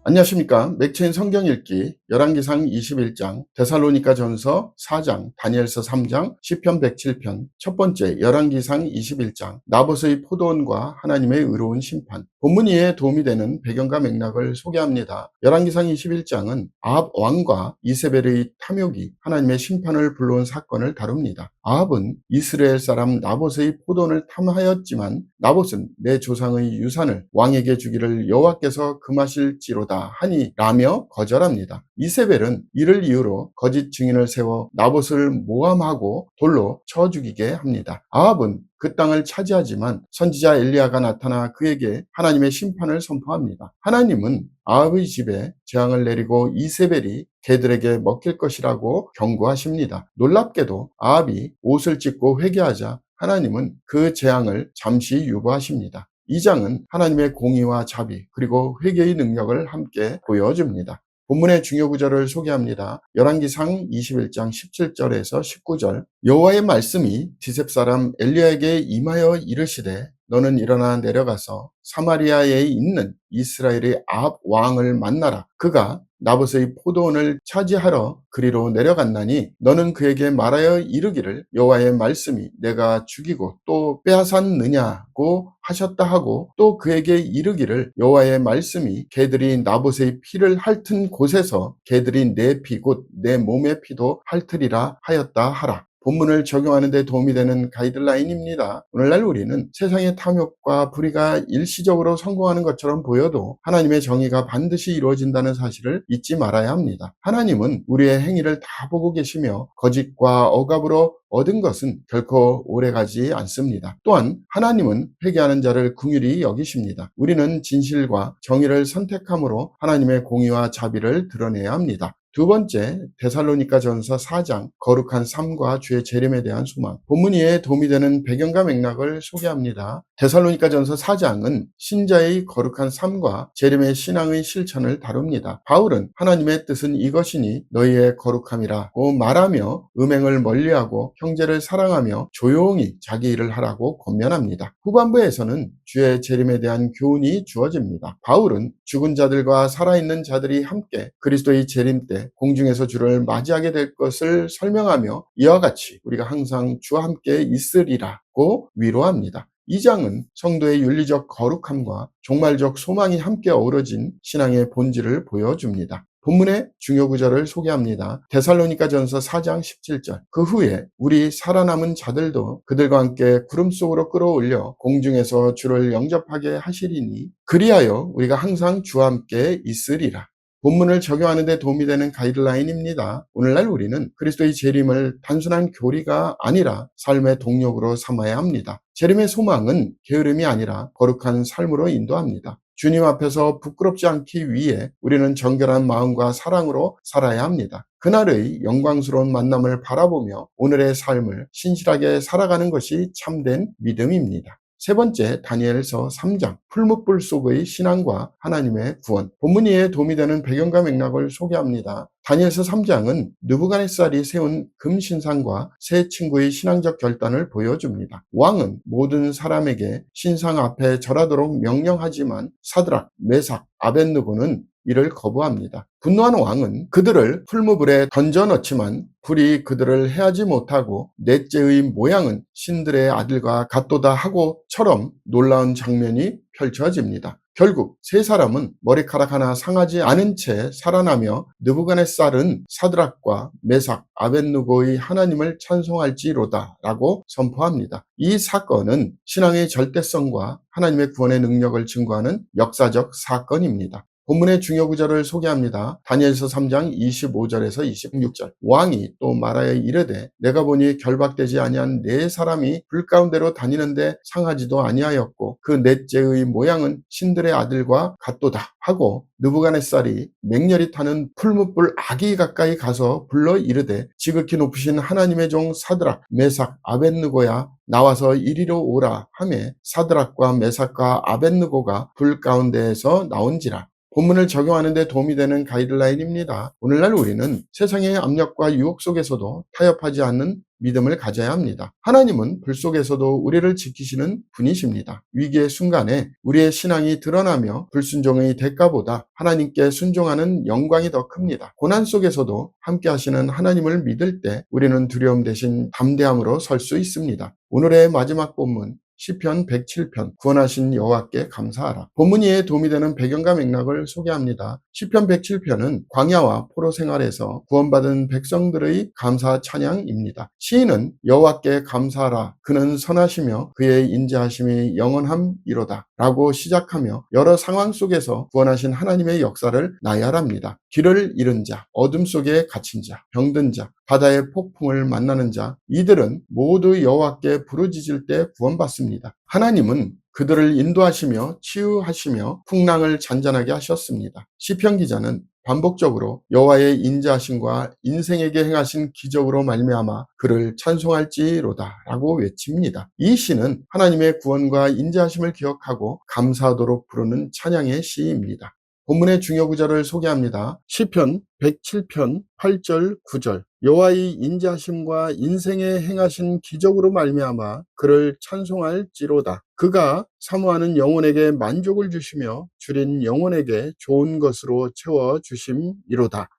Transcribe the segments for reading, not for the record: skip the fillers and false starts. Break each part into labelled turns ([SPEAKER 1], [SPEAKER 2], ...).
[SPEAKER 1] 안녕하십니까. 맥체인 성경 읽기 열왕기상 21장, 데살로니가전서 4장, 다니엘서 3장, 시편 107편. 첫 번째, 열왕기상 21장, 나봇의 포도원과 하나님의 의로운 심판. 본문 이해에 도움이 되는 배경과 맥락을 소개합니다. 열왕기상 21장은 아합 왕과 이세벨의 탐욕이 하나님의 심판을 불러온 사건을 다룹니다. 아합은 이스라엘 사람 나봇의 포도원을 탐하였지만 나봇은 내 조상의 유산을 왕에게 주기를 여호와께서 금하실지로다 하니 라며 거절합니다. 이세벨은 이를 이유로 거짓 증인을 세워 나봇을 모함하고 돌로 쳐 죽이게 합니다. 아합은 그 땅을 차지하지만 선지자 엘리야가 나타나 그에게 하나님의 심판을 선포합니다. 하나님은 아합의 집에 재앙을 내리고 이세벨이 개들에게 먹힐 것이라고 경고하십니다. 놀랍게도 아합이 옷을 찢고 회개하자 하나님은 그 재앙을 잠시 유보하십니다. 이 장은 하나님의 공의와 자비 그리고 회개의 능력을 함께 보여줍니다. 본문의 중요 구절을 소개합니다. 열왕기상 21장 17절에서 19절. 여호와의 말씀이 디셉 사람 엘리야에게 임하여 이르시되 너는 일어나 내려가서 사마리아에 있는 이스라엘의 아합 왕을 만나라. 그가 나봇의 포도원을 차지하러 그리로 내려갔나니 너는 그에게 말하여 이르기를 여호와의 말씀이 내가 죽이고 또 빼앗았느냐고 하셨다 하고 또 그에게 이르기를 여호와의 말씀이 개들이 나봇의 피를 핥은 곳에서 개들이 내 피 곧 내 몸의 피도 핥으리라 하였다 하라. 본문을 적용하는 데 도움이 되는 가이드라인입니다. 오늘날 우리는 세상의 탐욕과 불의가 일시적으로 성공하는 것처럼 보여도 하나님의 정의가 반드시 이루어진다는 사실을 잊지 말아야 합니다. 하나님은 우리의 행위를 다 보고 계시며 거짓과 억압으로 얻은 것은 결코 오래가지 않습니다. 또한 하나님은 회개하는 자를 긍휼히 여기십니다. 우리는 진실과 정의를 선택함으로 하나님의 공의와 자비를 드러내야 합니다. 두 번째, 데살로니가전서 4장, 거룩한 삶과 주의 재림에 대한 소망. 본문 이해에 도움이 되는 배경과 맥락을 소개합니다. 데살로니가전서 4장은 신자의 거룩한 삶과 재림의 신앙의 실천을 다룹니다. 바울은 하나님의 뜻은 이것이니 너희의 거룩함이라고 말하며 음행을 멀리하고 형제를 사랑하며 조용히 자기 일을 하라고 권면합니다. 후반부에서는 주의 재림에 대한 교훈이 주어집니다. 바울은 죽은 자들과 살아있는 자들이 함께 그리스도의 재림 때 공중에서 주를 맞이하게 될 것을 설명하며 이와 같이 우리가 항상 주와 함께 있으리라고 위로합니다. 이 장은 성도의 윤리적 거룩함과 종말적 소망이 함께 어우러진 신앙의 본질을 보여줍니다. 본문의 중요 구절을 소개합니다. 데살로니가전서 4장 17절. 그 후에 우리 살아남은 자들도 그들과 함께 구름 속으로 끌어올려 공중에서 주를 영접하게 하시리니 그리하여 우리가 항상 주와 함께 있으리라. 본문을 적용하는 데 도움이 되는 가이드라인입니다. 오늘날 우리는 그리스도의 재림을 단순한 교리가 아니라 삶의 동력으로 삼아야 합니다. 재림의 소망은 게으름이 아니라 거룩한 삶으로 인도합니다. 주님 앞에서 부끄럽지 않기 위해 우리는 정결한 마음과 사랑으로 살아야 합니다. 그날의 영광스러운 만남을 바라보며 오늘의 삶을 신실하게 살아가는 것이 참된 믿음입니다. 세 번째, 다니엘서 3장, 풀무불 속의 신앙과 하나님의 구원. 본문 이해에 도움이 되는 배경과 맥락을 소개합니다. 다니엘서 3장은 느부갓네살이 세운 금신상과 세 친구의 신앙적 결단을 보여줍니다. 왕은 모든 사람에게 신상 앞에 절하도록 명령하지만 사드락, 메삭, 아벳느고는 이를 거부합니다. 분노한 왕은 그들을 풀무불에 던져 넣지만 불이 그들을 해하지 못하고 넷째의 모양은 신들의 아들과 같도다 하고처럼 놀라운 장면이 펼쳐집니다. 결국 세 사람은 머리카락 하나 상하지 않은 채 살아나며 느부갓네살은 사드락과 메삭, 아벳느고의 하나님을 찬송할지로다 라고 선포합니다. 이 사건은 신앙의 절대성과 하나님의 구원의 능력을 증거하는 역사적 사건입니다. 본문의 중요 구절을 소개합니다. 다니엘서 3장 25절에서 26절. 왕이 또 말하여 이르되 내가 보니 결박되지 아니한 네 사람이 불 가운데로 다니는데 상하지도 아니하였고 그 넷째의 모양은 신들의 아들과 같도다 하고 느부갓네살이 맹렬히 타는 풀무불 아기 가까이 가서 불러 이르되 지극히 높으신 하나님의 종 사드락, 메삭, 아벳느고야 나와서 이리로 오라 하매 사드락과 메삭과 아벳느고가 불 가운데에서 나온지라. 본문을 적용하는 데 도움이 되는 가이드라인입니다. 오늘날 우리는 세상의 압력과 유혹 속에서도 타협하지 않는 믿음을 가져야 합니다. 하나님은 불 속에서도 우리를 지키시는 분이십니다. 위기의 순간에 우리의 신앙이 드러나며 불순종의 대가보다 하나님께 순종하는 영광이 더 큽니다. 고난 속에서도 함께 하시는 하나님을 믿을 때 우리는 두려움 대신 담대함으로 설 수 있습니다. 오늘의 마지막 본문 시편 107편 구원하신 여호와께 감사하라. 본문 이해에 도움이 되는 배경과 맥락을 소개합니다. 시편 107편은 광야와 포로 생활에서 구원받은 백성들의 감사 찬양입니다. 시인은 여호와께 감사하라. 그는 선하시며 그의 인자하심이 영원함이로다 라고 시작하며 여러 상황 속에서 구원하신 하나님의 역사를 나열합니다. 길을 잃은 자, 어둠 속에 갇힌 자, 병든 자, 바다의 폭풍을 만나는 자, 이들은 모두 여호와께 부르짖을 때 구원받습니다. 하나님은 그들을 인도하시며 치유하시며 풍랑을 잔잔하게 하셨습니다. 시편 기자는 반복적으로 여호와의 인자하심과 인생에게 행하신 기적으로 말미암아 그를 찬송할지로다 라고 외칩니다. 이 시는 하나님의 구원과 인자하심을 기억하고 감사하도록 부르는 찬양의 시입니다. 본문의 중요 구절을 소개합니다. 시편 107편 8절 9절 여호와의 인자하심과 인생에 행하신 기적으로 말미암아 그를 찬송할지로다. 그가 사모하는 영혼에게 만족을 주시며 줄인 영혼에게 좋은 것으로 채워주심이로다.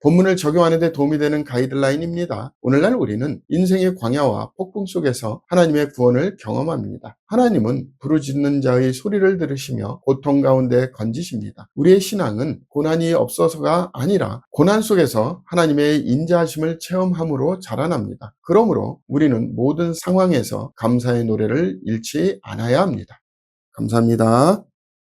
[SPEAKER 1] 본문을 적용하는 데 도움이 되는 가이드라인입니다. 오늘날 우리는 인생의 광야와 폭풍 속에서 하나님의 구원을 경험합니다. 하나님은 부르짖는 자의 소리를 들으시며 고통 가운데 건지십니다. 우리의 신앙은 고난이 없어서가 아니라 고난 속에서 하나님의 인자하심을 체험함으로 자라납니다. 그러므로 우리는 모든 상황에서 감사의 노래를 잃지 않아야 합니다. 감사합니다.